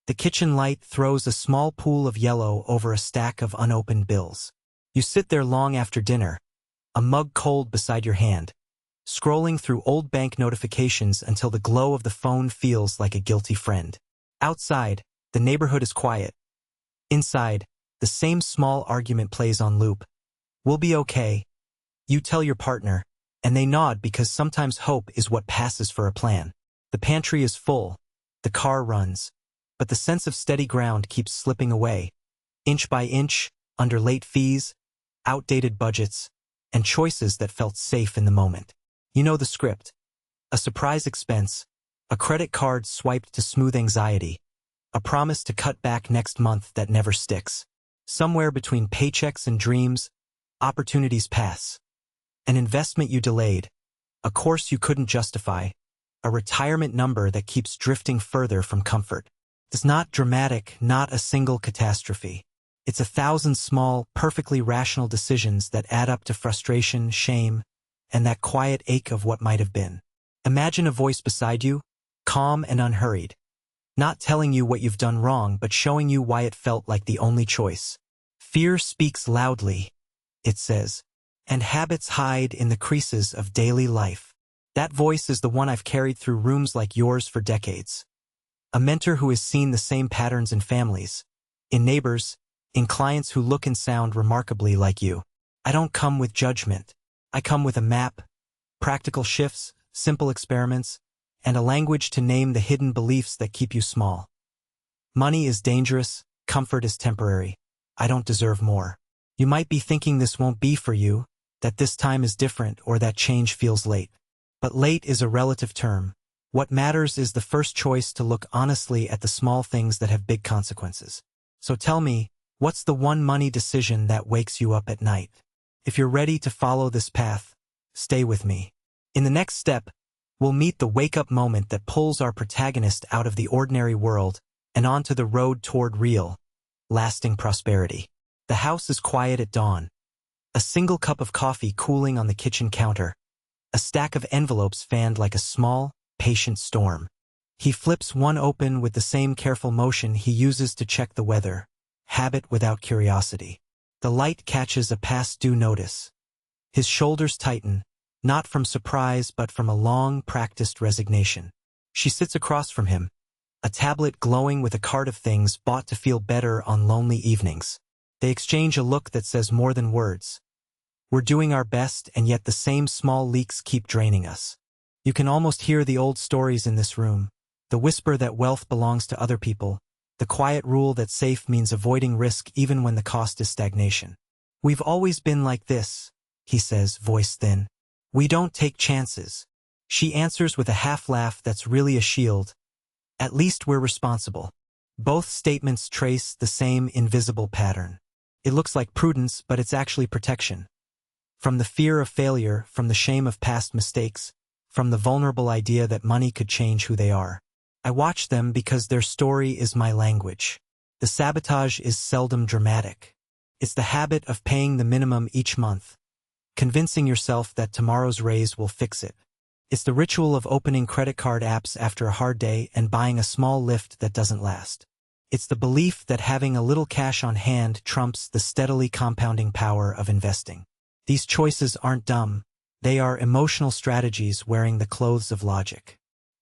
The kitchen light throws a small pool of yellow over a stack of unopened bills. You sit there long after dinner, a mug cold beside your hand, scrolling through old bank notifications until the glow of the phone feels like a guilty friend. Outside, the neighborhood is quiet. Inside, the same small argument plays on loop. "We'll be okay," you tell your partner, and they nod because sometimes hope is what passes for a plan. The pantry is full, the car runs, but the sense of steady ground keeps slipping away, inch by inch, under late fees, outdated budgets, and choices that felt safe in the moment. You know the script. A surprise expense, a credit card swiped to smooth anxiety, a promise to cut back next month that never sticks. Somewhere between paychecks and dreams, opportunities pass. An investment you delayed, a course you couldn't justify, a retirement number that keeps drifting further from comfort. It's not dramatic, not a single catastrophe. It's 1,000 small, perfectly rational decisions that add up to frustration, shame, and that quiet ache of what might have been. Imagine a voice beside you, calm and unhurried, not telling you what you've done wrong, but showing you why it felt like the only choice. "Fear speaks loudly," it says, "and habits hide in the creases of daily life." That voice is the one I've carried through rooms like yours for decades. A mentor who has seen the same patterns in families, in neighbors, in clients who look and sound remarkably like you. I don't come with judgment. I come with a map, practical shifts, simple experiments, and a language to name the hidden beliefs that keep you small. Money is dangerous, comfort is temporary. I don't deserve more. You might be thinking this won't be for you, that this time is different, or that change feels late. But late is a relative term. What matters is the first choice to look honestly at the small things that have big consequences. So tell me, what's the one money decision that wakes you up at night? If you're ready to follow this path, stay with me. In the next step, we'll meet the wake-up moment that pulls our protagonist out of the ordinary world and onto the road toward real, lasting prosperity. The house is quiet at dawn. A single cup of coffee cooling on the kitchen counter. A stack of envelopes fanned like a small, patient storm. He flips one open with the same careful motion he uses to check the weather. Habit without curiosity. The light catches a past due notice. His shoulders tighten, not from surprise but from a long practiced resignation. She sits across from him, a tablet glowing with a card of things bought to feel better on lonely evenings. They exchange a look that says more than words. We're doing our best, and yet the same small leaks keep draining us. You can almost hear the old stories in this room, the whisper that wealth belongs to other people, the quiet rule that safe means avoiding risk even when the cost is stagnation. "We've always been like this," he says, voice thin. "We don't take chances." She answers with a half-laugh that's really a shield. "At least we're responsible." Both statements trace the same invisible pattern. It looks like prudence, but it's actually protection. From the fear of failure, from the shame of past mistakes, from the vulnerable idea that money could change who they are. I watch them because their story is my language. The sabotage is seldom dramatic. It's the habit of paying the minimum each month, convincing yourself that tomorrow's raise will fix it. It's the ritual of opening credit card apps after a hard day and buying a small lift that doesn't last. It's the belief that having a little cash on hand trumps the steadily compounding power of investing. These choices aren't dumb. They are emotional strategies wearing the clothes of logic.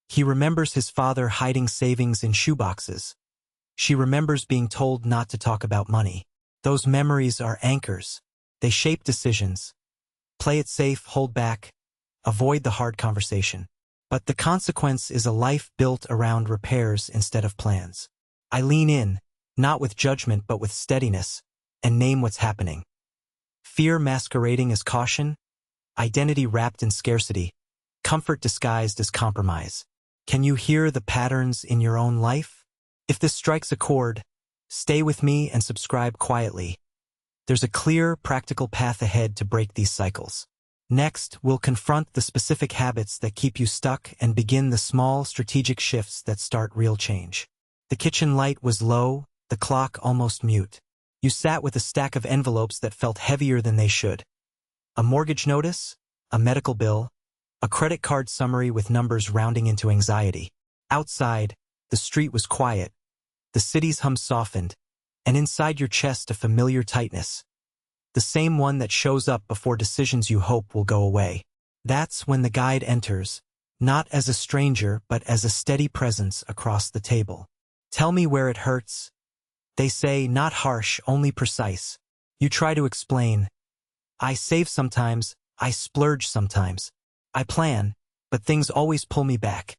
He remembers his father hiding savings in shoeboxes. She remembers being told not to talk about money. Those memories are anchors. They shape decisions. Play it safe, hold back, avoid the hard conversation. But the consequence is a life built around repairs instead of plans. I lean in, not with judgment but with steadiness, and name what's happening. Fear masquerading as caution, identity wrapped in scarcity, comfort disguised as compromise. Can you hear the patterns in your own life? If this strikes a chord, stay with me and subscribe quietly. There's a clear, practical path ahead to break these cycles. Next, we'll confront the specific habits that keep you stuck and begin the small, strategic shifts that start real change. The kitchen light was low, the clock almost mute. You sat with a stack of envelopes that felt heavier than they should. A mortgage notice, a medical bill, a credit card summary with numbers rounding into anxiety. Outside, the street was quiet, The city's hum softened, and inside your chest a familiar tightness. The same one that shows up before decisions you hope will go away. That's when the guide enters, not as a stranger but as a steady presence across the table. Tell me where it hurts. They say, not harsh, only precise. You try to explain. I save sometimes, I splurge sometimes. I plan, but things always pull me back.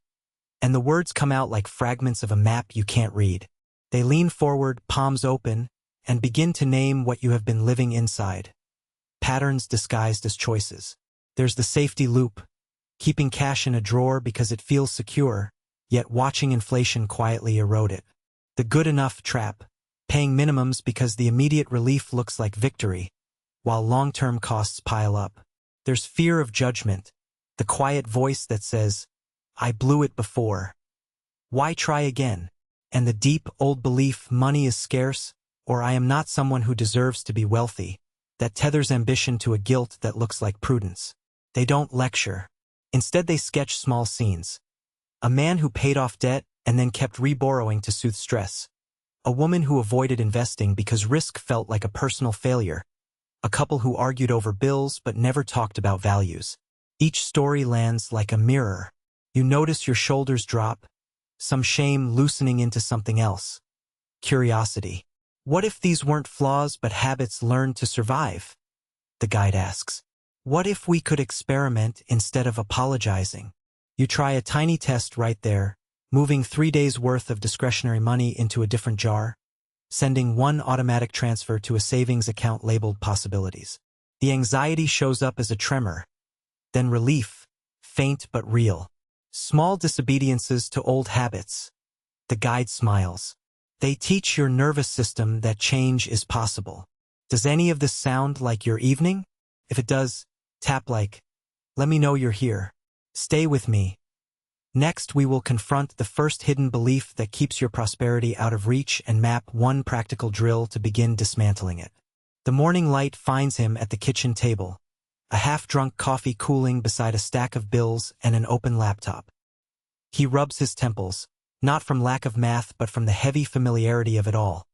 And the words come out like fragments of a map you can't read. They lean forward, palms open, and begin to name what you have been living inside. Patterns disguised as choices. There's the safety loop, keeping cash in a drawer because it feels secure, yet watching inflation quietly erode it. The good enough trap, paying minimums because the immediate relief looks like victory, while long-term costs pile up. There's fear of judgment, the quiet voice that says, I blew it before. Why try again? And the deep, old belief money is scarce, or I am not someone who deserves to be wealthy, that tethers ambition to a guilt that looks like prudence. They don't lecture. Instead they sketch small scenes. A man who paid off debt and then kept reborrowing to soothe stress. A woman who avoided investing because risk felt like a personal failure. A couple who argued over bills but never talked about values. Each story lands like a mirror. You notice your shoulders drop, some shame loosening into something else. Curiosity. What if these weren't flaws but habits learned to survive? The guide asks. What if we could experiment instead of apologizing? You try a tiny test right there, moving 3 days' worth of discretionary money into a different jar, sending one automatic transfer to a savings account labeled possibilities. The anxiety shows up as a tremor, then relief, faint but real. Small disobediences to old habits. The guide smiles. They teach your nervous system that change is possible. Does any of this sound like your evening? If it does, tap like. Let me know you're here. Stay with me. Next, we will confront the first hidden belief that keeps your prosperity out of reach and map one practical drill to begin dismantling it. The morning light finds him at the kitchen table, a half-drunk coffee cooling beside a stack of bills and an open laptop. He rubs his temples, not from lack of math but from the heavy familiarity of it all.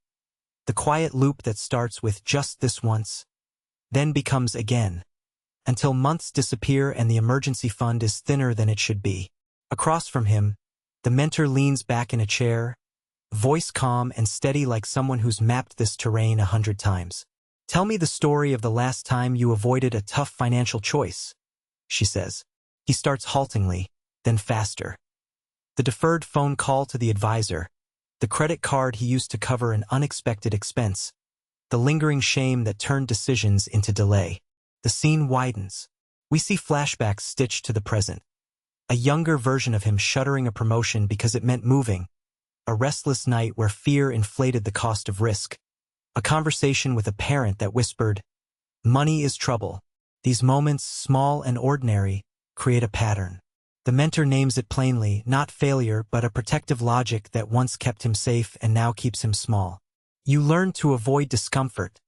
The quiet loop that starts with just this once, then becomes again, until months disappear and the emergency fund is thinner than it should be. Across from him, the mentor leans back in a chair, voice calm and steady like someone who's mapped this terrain 100 times. Tell me the story of the last time you avoided a tough financial choice, she says. He starts haltingly, then faster. The deferred phone call to the advisor, the credit card he used to cover an unexpected expense, the lingering shame that turned decisions into delay. The scene widens. We see flashbacks stitched to the present. A younger version of him shuddering a promotion because it meant moving, a restless night where fear inflated the cost of risk, a conversation with a parent that whispered, money is trouble. These moments, small and ordinary, create a pattern. The mentor names it plainly, not failure but a protective logic that once kept him safe and now keeps him small. You learned to avoid discomfort,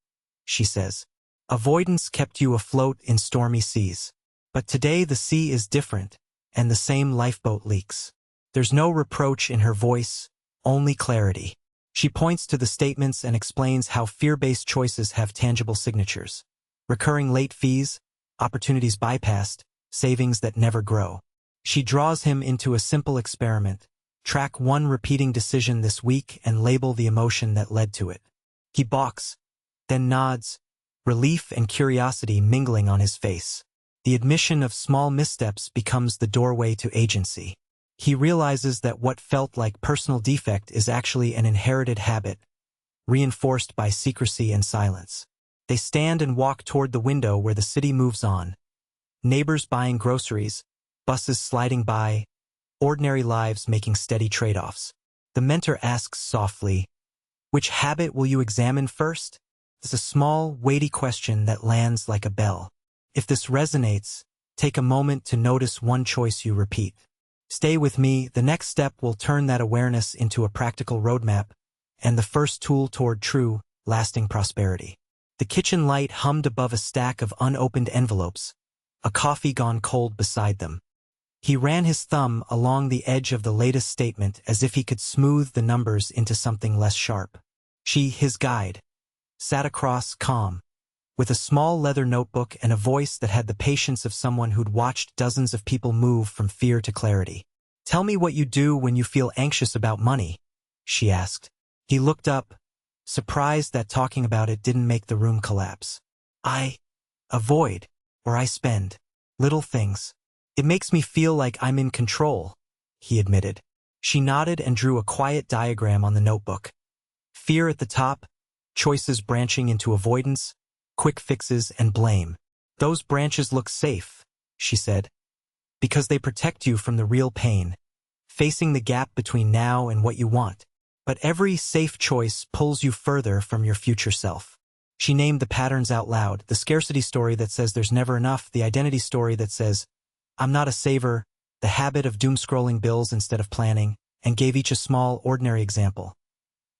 she says. Avoidance kept you afloat in stormy seas. But today the sea is different, and the same lifeboat leaks. There's no reproach in her voice, only clarity. She points to the statements and explains how fear-based choices have tangible signatures. Recurring late fees, opportunities bypassed, savings that never grow. She draws him into a simple experiment. Track one repeating decision this week and label the emotion that led to it. He balks, then nods, relief and curiosity mingling on his face. The admission of small missteps becomes the doorway to agency. He realizes that what felt like personal defect is actually an inherited habit, reinforced by secrecy and silence. They stand and walk toward the window where the city moves on. Neighbors buying groceries, buses sliding by, ordinary lives making steady trade-offs. The mentor asks softly, which habit will you examine first? It's a small, weighty question that lands like a bell. If this resonates, take a moment to notice one choice you repeat. Stay with me, the next step will turn that awareness into a practical roadmap and the first tool toward true, lasting prosperity. The kitchen light hummed above a stack of unopened envelopes, a coffee gone cold beside them. He ran his thumb along the edge of the latest statement as if he could smooth the numbers into something less sharp. She, his guide, sat across, calm, with a small leather notebook and a voice that had the patience of someone who'd watched dozens of people move from fear to clarity. "Tell me what you do when you feel anxious about money," she asked. He looked up, surprised that talking about it didn't make the room collapse. "I avoid, or I spend, little things. It makes me feel like I'm in control," he admitted. She nodded and drew a quiet diagram on the notebook. Fear at the top, choices branching into avoidance, quick fixes, and blame. "Those branches look safe," she said, "because they protect you from the real pain, facing the gap between now and what you want. But every safe choice pulls you further from your future self." She named the patterns out loud, the scarcity story that says there's never enough, the identity story that says, "I'm not a saver," the habit of doom-scrolling bills instead of planning, and gave each a small, ordinary example.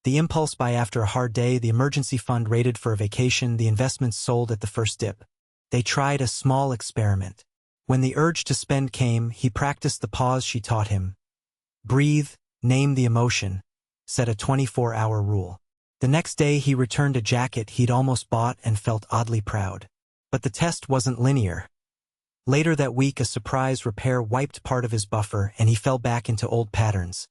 The impulse buy after a hard day, the emergency fund rated for a vacation, the investments sold at the first dip. They tried a small experiment. When the urge to spend came, he practiced the pause she taught him. Breathe, name the emotion, set a 24-hour rule. The next day he returned a jacket he'd almost bought and felt oddly proud. But the test wasn't linear. Later that week, a surprise repair wiped part of his buffer and he fell back into old patterns,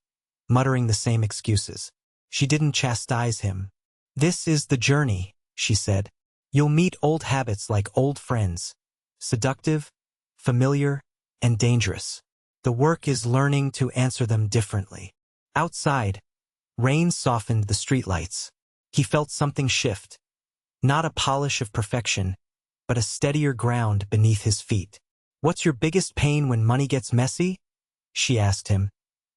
muttering the same excuses. She didn't chastise him. "This is the journey," she said. "You'll meet old habits like old friends, seductive, familiar, and dangerous. The work is learning to answer them differently." Outside, rain softened the streetlights. He felt something shift. Not a polish of perfection, but a steadier ground beneath his feet. "What's your biggest pain when money gets messy?" she asked him,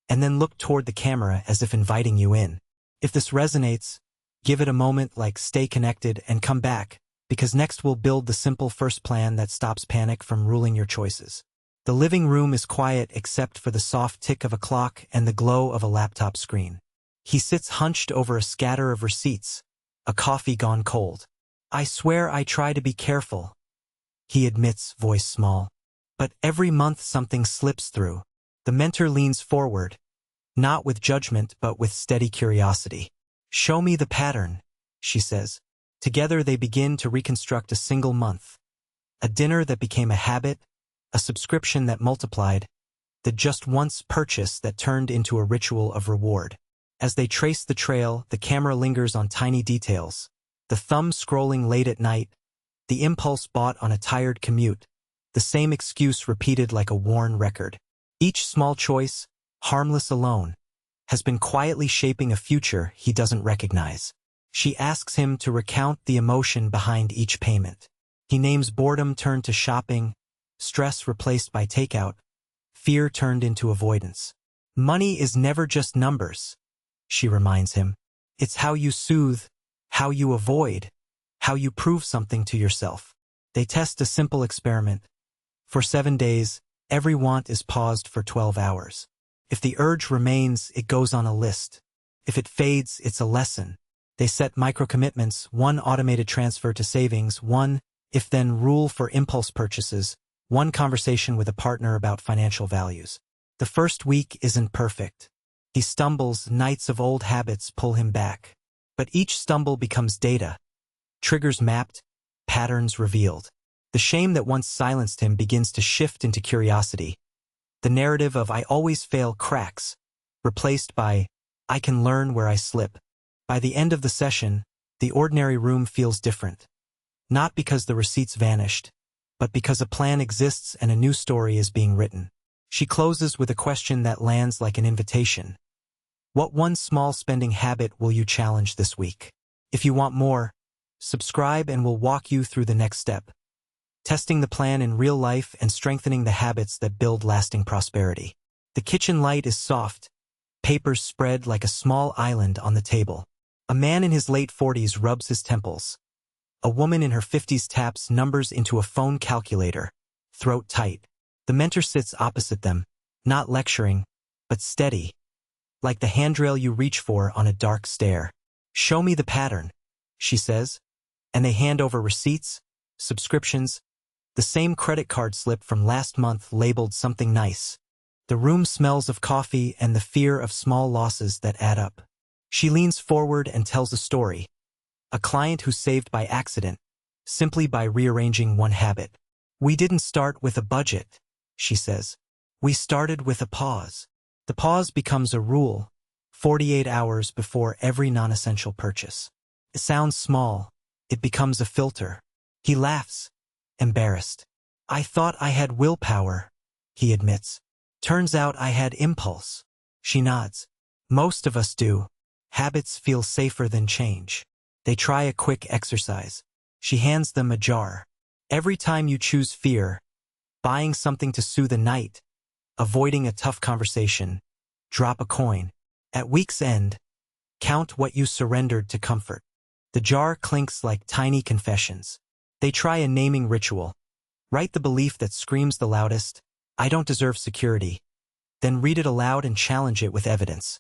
and then looked toward the camera as if inviting you in. If this resonates, give it a moment, like stay connected and come back, because next we'll build the simple first plan that stops panic from ruling your choices. The living room is quiet except for the soft tick of a clock and the glow of a laptop screen. He sits hunched over a scatter of receipts, a coffee gone cold. "I swear I try to be careful," he admits, voice small. "But every month something slips through." The mentor leans forward, not with judgment but with steady curiosity. "Show me the pattern," she says. Together they begin to reconstruct a single month. A dinner that became a habit, a subscription that multiplied, the just once purchase that turned into a ritual of reward. As they trace the trail, the camera lingers on tiny details. The thumb scrolling late at night, the impulse bought on a tired commute, the same excuse repeated like a worn record. Each small choice, harmless alone, has been quietly shaping a future he doesn't recognize. She asks him to recount the emotion behind each payment. He names boredom turned to shopping, stress replaced by takeout, fear turned into avoidance. "Money is never just numbers," she reminds him. "It's how you soothe, how you avoid, how you prove something to yourself." They test a simple experiment. For 7 days, every want is paused for 12 hours. If the urge remains, it goes on a list. If it fades, it's a lesson. They set micro-commitments, one automated transfer to savings, one if-then rule for impulse purchases, one conversation with a partner about financial values. The first week isn't perfect. He stumbles, nights of old habits pull him back. But each stumble becomes data. Triggers mapped, patterns revealed. The shame that once silenced him begins to shift into curiosity. The narrative of "I always fail" cracks, replaced by "I can learn where I slip." By the end of the session, the ordinary room feels different. Not because the receipts vanished, but because a plan exists and a new story is being written. She closes with a question that lands like an invitation. What one small spending habit will you challenge this week? If you want more, subscribe and we'll walk you through the next step. Testing the plan in real life and strengthening the habits that build lasting prosperity. The kitchen light is soft, papers spread like a small island on the table. A man in his late 40s rubs his temples. A woman in her 50s taps numbers into a phone calculator, throat tight. The mentor sits opposite them, not lecturing, but steady, like the handrail you reach for on a dark stair. "Show me the pattern," she says, and they hand over receipts, subscriptions, the same credit card slip from last month labeled something nice, The room smells of coffee and the fear of small losses that add up. She leans forward and tells a story. A client who's saved by accident, simply by rearranging one habit. "We didn't start with a budget," she says. "We started with a pause." The pause becomes a rule, 48 hours before every non-essential purchase. It sounds small. It becomes a filter. He laughs, embarrassed. "I thought I had willpower," he admits. "Turns out I had impulse." She nods. "Most of us do. Habits feel safer than change." They try a quick exercise. She hands them a jar. "Every time you choose fear, buying something to soothe the night, avoiding a tough conversation, drop a coin. At week's end, count what you surrendered to comfort." The jar clinks like tiny confessions. They try a naming ritual. Write the belief that screams the loudest, "I don't deserve security." Then read it aloud and challenge it with evidence.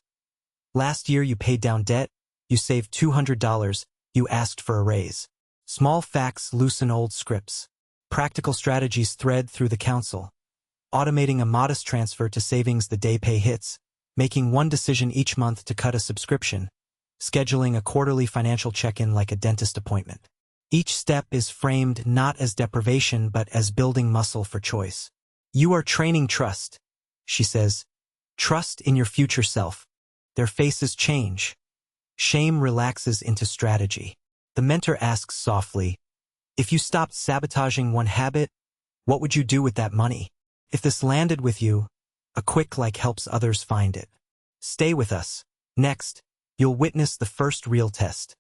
Last year you paid down debt, you saved $200, you asked for a raise. Small facts loosen old scripts. Practical strategies thread through the counsel. Automating a modest transfer to savings the day pay hits, making one decision each month to cut a subscription, scheduling a quarterly financial check-in like a dentist appointment. Each step is framed not as deprivation but as building muscle for choice. "You are training trust," she says. "Trust in your future self." Their faces change. Shame relaxes into strategy. The mentor asks softly, "If you stopped sabotaging one habit, what would you do with that money? If this landed with you, a quick like helps others find it." Stay with us. Next, you'll witness the first real test.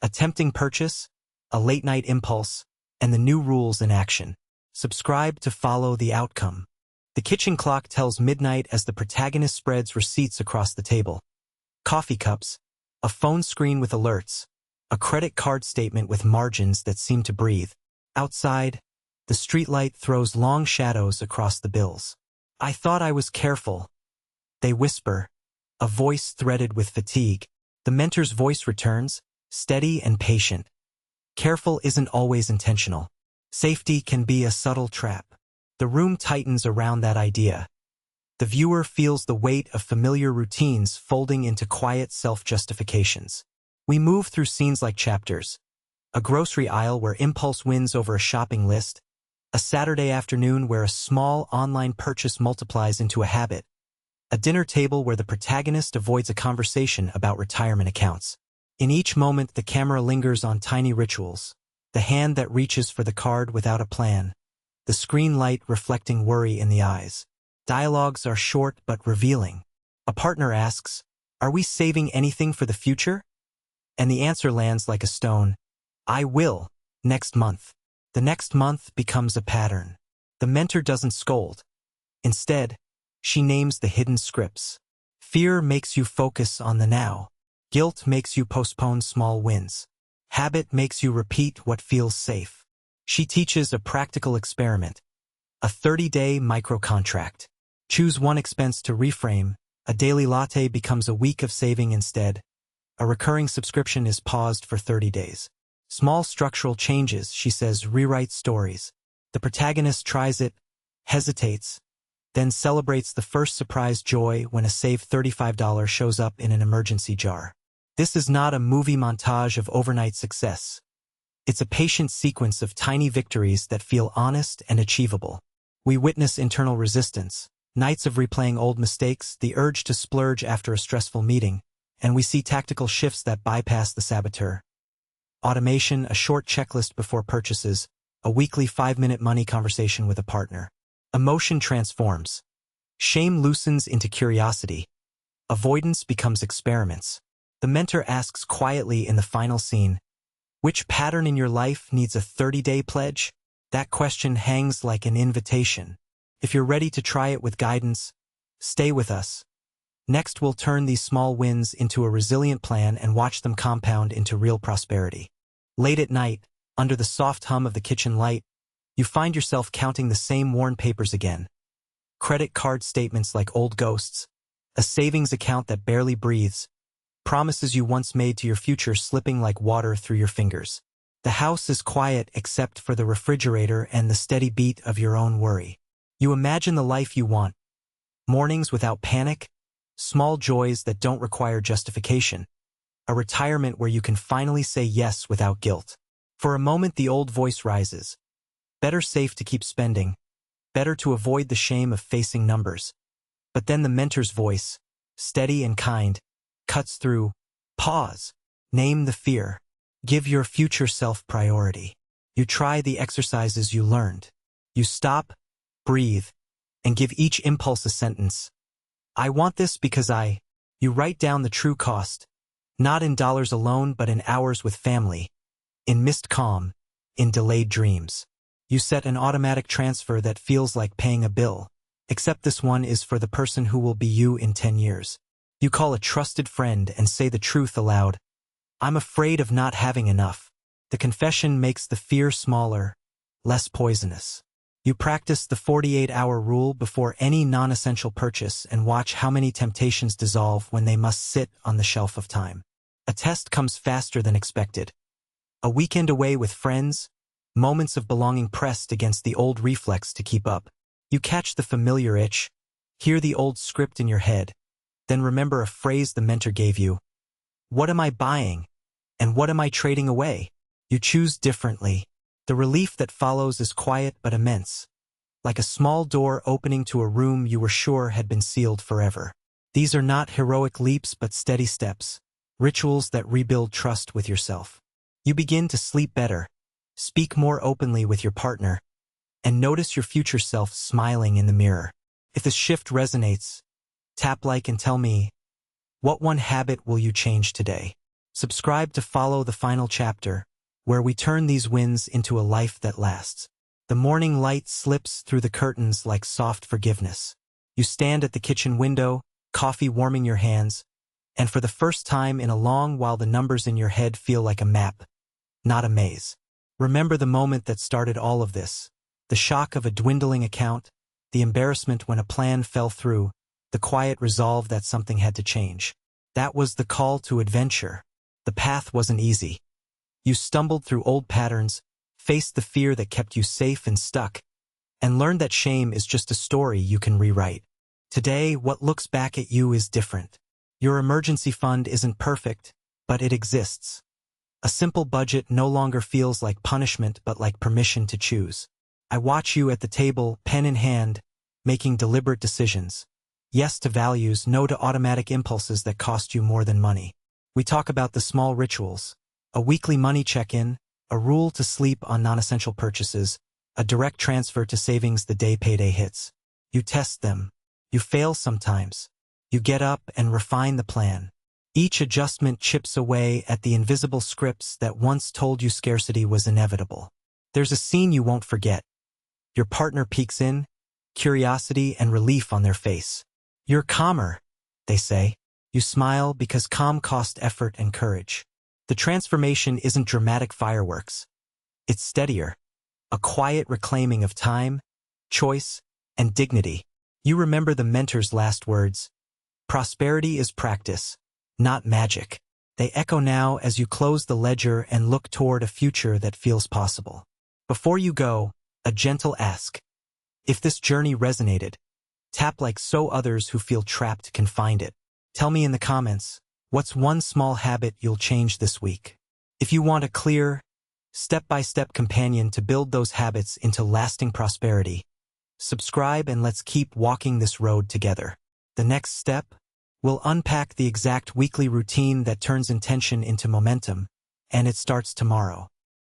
A tempting purchase, a late-night impulse, and the new rules in action. Subscribe to follow the outcome. The kitchen clock tells midnight as the protagonist spreads receipts across the table. Coffee cups, a phone screen with alerts, a credit card statement with margins that seem to breathe. Outside, the streetlight throws long shadows across the bills. "I thought I was careful," they whisper, a voice threaded with fatigue. The mentor's voice returns, steady and patient. "Careful isn't always intentional. Safety can be a subtle trap." The room tightens around that idea. The viewer feels the weight of familiar routines folding into quiet self-justifications. We move through scenes like chapters. A grocery aisle where impulse wins over a shopping list. A Saturday afternoon where a small online purchase multiplies into a habit. A dinner table where the protagonist avoids a conversation about retirement accounts. In each moment, the camera lingers on tiny rituals. The hand that reaches for the card without a plan. The screen light reflecting worry in the eyes. Dialogues are short but revealing. A partner asks, "Are we saving anything for the future?" And the answer lands like a stone. "I will, next month." The next month becomes a pattern. The mentor doesn't scold. Instead, she names the hidden scripts. Fear makes you focus on the now. Guilt makes you postpone small wins. Habit makes you repeat what feels safe. She teaches a practical experiment. A 30-day micro-contract. Choose one expense to reframe. A daily latte becomes a week of saving instead. A recurring subscription is paused for 30 days. Small structural changes, she says, rewrite stories. The protagonist tries it, hesitates, then celebrates the first surprise joy when a saved $35 shows up in an emergency jar. This is not a movie montage of overnight success. It's a patient sequence of tiny victories that feel honest and achievable. We witness internal resistance, nights of replaying old mistakes, the urge to splurge after a stressful meeting, and we see tactical shifts that bypass the saboteur. Automation, a short checklist before purchases, a weekly 5-minute money conversation with a partner. Emotion transforms. Shame loosens into curiosity. Avoidance becomes experiments. The mentor asks quietly in the final scene, "Which pattern in your life needs a 30-day pledge?" That question hangs like an invitation. If you're ready to try it with guidance, stay with us. Next, we'll turn these small wins into a resilient plan and watch them compound into real prosperity. Late at night, under the soft hum of the kitchen light, you find yourself counting the same worn papers again. Credit card statements like old ghosts, a savings account that barely breathes, promises you once made to your future slipping like water through your fingers. The house is quiet except for the refrigerator and the steady beat of your own worry. You imagine the life you want, Mornings without panic, small joys that don't require justification, a retirement where you can finally say yes without guilt. For a moment the old voice rises. Better safe to keep spending, better to avoid the shame of facing numbers. But then the mentor's voice, steady and kind, cuts through. Pause. Name the fear. Give your future self priority. You try the exercises you learned. You stop, breathe, and give each impulse a sentence. I want this because You write down the true cost, not in dollars alone but in hours with family, in missed calm, in delayed dreams. You set an automatic transfer that feels like paying a bill, except this one is for the person who will be you in 10 years. You call a trusted friend and say the truth aloud. I'm afraid of not having enough. The confession makes the fear smaller, less poisonous. You practice the 48-hour rule before any non-essential purchase and watch how many temptations dissolve when they must sit on the shelf of time. A test comes faster than expected. A weekend away with friends, moments of belonging pressed against the old reflex to keep up. You catch the familiar itch, hear the old script in your head, then remember a phrase the mentor gave you. What am I buying? And what am I trading away? You choose differently. The relief that follows is quiet but immense, like a small door opening to a room you were sure had been sealed forever. These are not heroic leaps but steady steps, rituals that rebuild trust with yourself. You begin to sleep better, speak more openly with your partner, and notice your future self smiling in the mirror. If this shift resonates, tap like and tell me, what one habit will you change today? Subscribe to follow the final chapter, where we turn these wins into a life that lasts. The morning light slips through the curtains like soft forgiveness. You stand at the kitchen window, coffee warming your hands, and for the first time in a long while the numbers in your head feel like a map, not a maze. Remember the moment that started all of this, the shock of a dwindling account, the embarrassment when a plan fell through, the quiet resolve that something had to change. That was the call to adventure. The path wasn't easy. You stumbled through old patterns, faced the fear that kept you safe and stuck, and learned that shame is just a story you can rewrite. Today, what looks back at you is different. Your emergency fund isn't perfect, but it exists. A simple budget no longer feels like punishment but like permission to choose. I watch you at the table, pen in hand, making deliberate decisions. Yes to values, no to automatic impulses that cost you more than money. We talk about the small rituals. A weekly money check-in, a rule to sleep on non-essential purchases, a direct transfer to savings the day payday hits. You test them. You fail sometimes. You get up and refine the plan. Each adjustment chips away at the invisible scripts that once told you scarcity was inevitable. There's a scene you won't forget. Your partner peeks in, curiosity and relief on their face. You're calmer, they say. You smile because calm costs effort and courage. The transformation isn't dramatic fireworks. It's steadier, a quiet reclaiming of time, choice, and dignity. You remember the mentor's last words. Prosperity is practice, not magic. They echo now as you close the ledger and look toward a future that feels possible. Before you go, a gentle ask. If this journey resonated, tap like so others who feel trapped can find it. Tell me in the comments, what's one small habit you'll change this week? If you want a clear, step-by-step companion to build those habits into lasting prosperity, subscribe and let's keep walking this road together. The next step, we'll unpack the exact weekly routine that turns intention into momentum, and it starts tomorrow.